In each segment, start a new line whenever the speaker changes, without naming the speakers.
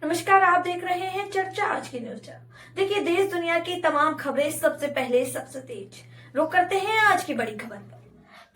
नमस्कार, आप देख रहे हैं चर्चा आज की न्यूज। देखिए, देश दुनिया की तमाम खबरें सबसे पहले सबसे तेज। रुक करते हैं आज की बड़ी खबर पर।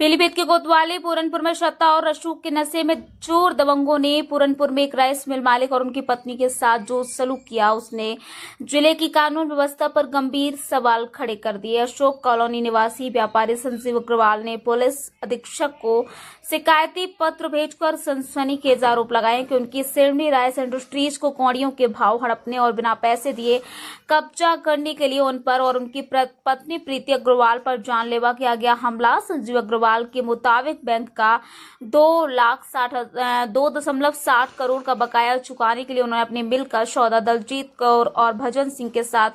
पीलीभीत के कोतवाली पूरनपुर में श्रद्धा और रसूख के नशे में चोर दबंगों ने पूरनपुर में एक राइस मिल मालिक और उनकी पत्नी के साथ जो सलूक किया, उसने जिले की कानून व्यवस्था पर गंभीर सवाल खड़े कर दिए। अशोक कॉलोनी निवासी व्यापारी संजीव अग्रवाल ने पुलिस अधीक्षक को शिकायती पत्र भेजकर सनसनीखेज आरोप लगाए कि उनकी शेरनी राइस इंडस्ट्रीज को कौड़ियों के भाव हड़पने और बिना पैसे दिए कब्जा करने के लिए उन पर और उनकी पत्नी प्रीति अग्रवाल पर जानलेवा किया गया हमला। संजीव अग्रवाल के मुताबिक बैंक का 2.60 करोड़ का बकाया चुकाने के लिए उन्होंने अपनी मिल का सौदा दलजीत कौर और भजन सिंह के साथ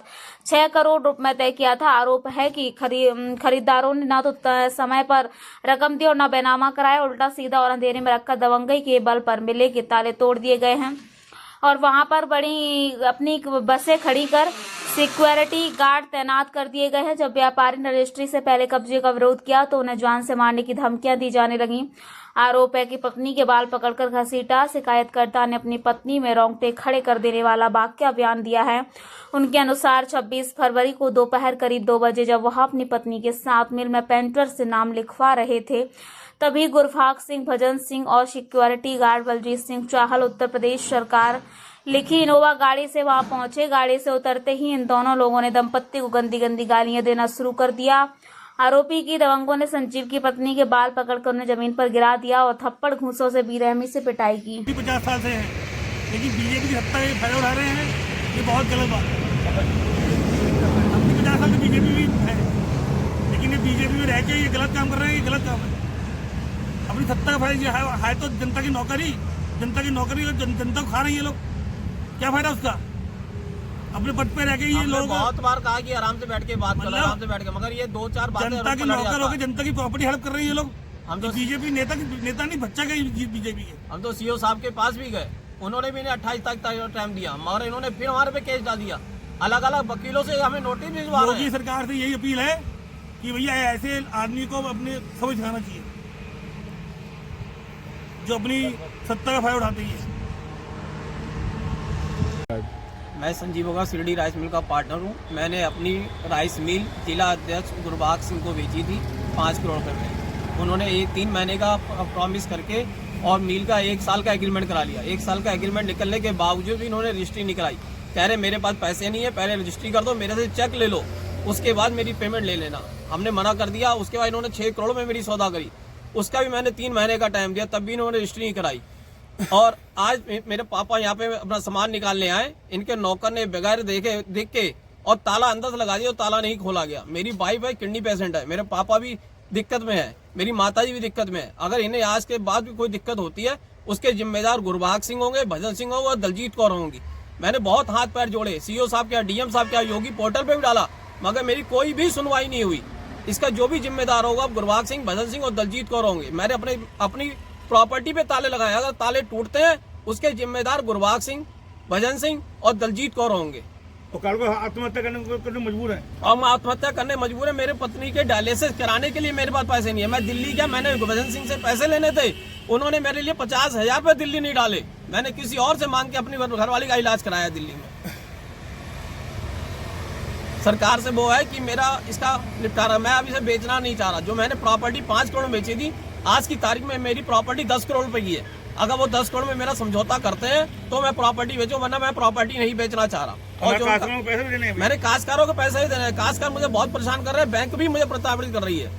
6 करोड़ रुपए तय किया था। आरोप है कि खरीदारों ने न तो समय पर रकम दी और न बैनामा कराया, उल्टा सीधा और अंधेरे में रखकर दबंगई के बल पर मिले के ताले तोड़ दिए गए हैं और वहां पर बड़ी अपनी बसें खड़ी कर सिक्योरिटी गार्ड तैनात कर दिए गए हैं। जब व्यापारी ने रजिस्ट्री से पहले कब्जे का विरोध किया तो उन्हें जान से मारने की धमकियां दी जाने लगी। आरोप है कि पत्नी के बाल पकड़कर घसीटा। शिकायतकर्ता ने अपनी पत्नी में रोंगटे खड़े कर देने वाला वाकया बयान दिया है। उनके अनुसार 26 फरवरी को दोपहर करीब 2 बजे जब वह अपनी पत्नी के साथ मिल में पेंटर से नाम लिखवा रहे थे, तभी गुरभाग सिंह, भजन सिंह और सिक्योरिटी गार्ड बलजीत सिंह चाहल उत्तर प्रदेश सरकार लिखी इनोवा गाड़ी से वहां पहुंचे। गाड़ी से उतरते ही इन दोनों लोगों ने दंपत्ति को गंदी गंदी गालियां देना शुरू कर दिया। आरोपी की दबंगों ने संजीव की पत्नी के बाल पकड़कर उन्हें जमीन पर गिरा दिया और थप्पड़ घूंसों से बेरहमी से पिटाई की।
50 साल से है, लेकिन बीजेपी की सत्ता में फायदा उठा रहे हैं, ये बहुत गलत बात है। 50 साल से बीजेपी भी है, लेकिन ये बीजेपी में रह के ये गलत काम कर रहे हैं, ये गलत काम है। अपनी सत्ता का फायदा है तो जनता की नौकरी और जनता को खा रही है लोग, क्या फायदा उसका? अपने पद पे रह के ये लोग
बहुत बार कहा कि आराम से बैठ के बात करो, आराम से बैठ के, मगर ये 2-4 बातें
जनता के नौकर होकर जनता की प्रॉपर्टी हड़प कर रही है लोग।
हम तो
बीजेपी नेता नहीं, बच्चा का बीजेपी के।
हम तो सीओ साहब के पास भी गए, उन्होंने भी 28 तारीख तक टाइम दिया, मगर इन्होंने फिर हमारे पे केस डाल दिया। अलग अलग वकीलों से हमें नोटिस भिजवा रहे हैं।
योगी सरकार से यही अपील है कि भैया ऐसे आदमी को अपने समझ दिखाना चाहिए जो अपनी सत्ता का फायदा उठाते हैं।
मैं संजीव होगा शिरडी राइस मिल का पार्टनर हूँ। मैंने अपनी राइस मिल जिला अध्यक्ष गुरभाग सिंह को बेची थी 5 करोड़ रुपए में। उन्होंने 3 महीने का प्रॉमिस करके और मिल का 1 साल का एग्रीमेंट करा लिया। 1 साल का एग्रीमेंट निकलने के बावजूद भी इन्होंने रजिस्ट्री नहीं कराई। कह रहे मेरे पास पैसे नहीं है, पहले रजिस्ट्री कर दो, मेरे से चेक ले लो, उसके बाद मेरी पेमेंट ले लेना। हमने मना कर दिया। उसके बाद इन्होंने 6 करोड़ में मेरी सौदा करी, उसका भी मैंने 3 महीने का टाइम दिया, तब भी इन्होंने रजिस्ट्री नहीं कराई। और आज मेरे पापा यहाँ पे अपना सामान निकालने आए, इनके नौकर ने बगैर देख के और ताला अंदर से लगा दिया और ताला नहीं खोला गया। मेरी वाइफ है किडनी पेशेंट है, मेरे पापा भी दिक्कत में है, मेरी माताजी भी दिक्कत में है। अगर इन्हें आज के बाद भी कोई दिक्कत होती है, उसके जिम्मेदार गुरभाग सिंह होंगे, भजन सिंह होंगे और दलजीत कौर होंगी। मैंने बहुत हाथ पैर जोड़े, सीओ साहब क्या, डीएम साहब क्या, योगी पोर्टल पे भी डाला, मगर मेरी कोई भी सुनवाई नहीं हुई। इसका जो भी जिम्मेदार होगा गुरभाग सिंह, भजन सिंह और दलजीत कौर होंगे। मैंने अपनी प्रॉपर्टी पे ताले लगाए, अगर ताले टूटते हैं उसके जिम्मेदार गुरभाग सिंह, भजन सिंह और दलजीत कौर होंगे।
तो कल को आत्महत्या करने मजबूर है।
और मैं आत्महत्या करने मजबूर है। मेरे पत्नी के डायलिसिस कराने के लिए मेरे पास पैसे नहीं है। मैं दिल्ली गया, मैंने भजन सिंह से पैसे लेने थे, उन्होंने मेरे लिए 50,000 रुपए दिल्ली नहीं डाले। मैंने किसी और से मांग के अपनी घरवाली का इलाज कराया दिल्ली में। सरकार से वो है कि मेरा इसका निपटारा, मैं अभी से बेचना नहीं चाह रहा। जो मैंने प्रॉपर्टी 5 करोड़ में बेची थी, आज की तारीख में मेरी प्रॉपर्टी 10 करोड़ रुपए की है। अगर वो 10 करोड़ में मेरा समझौता करते हैं तो मैं प्रॉपर्टी बेचूं, वरना मैं प्रॉपर्टी नहीं बेचना चाह रहा। और जो
पैसे भी देने हैं,
मैंने काश्तकारों को पैसे ही देने हैं। काश्तकार मुझे बहुत परेशान कर रहे हैं, बैंक भी मुझे प्रताड़ित कर रही है।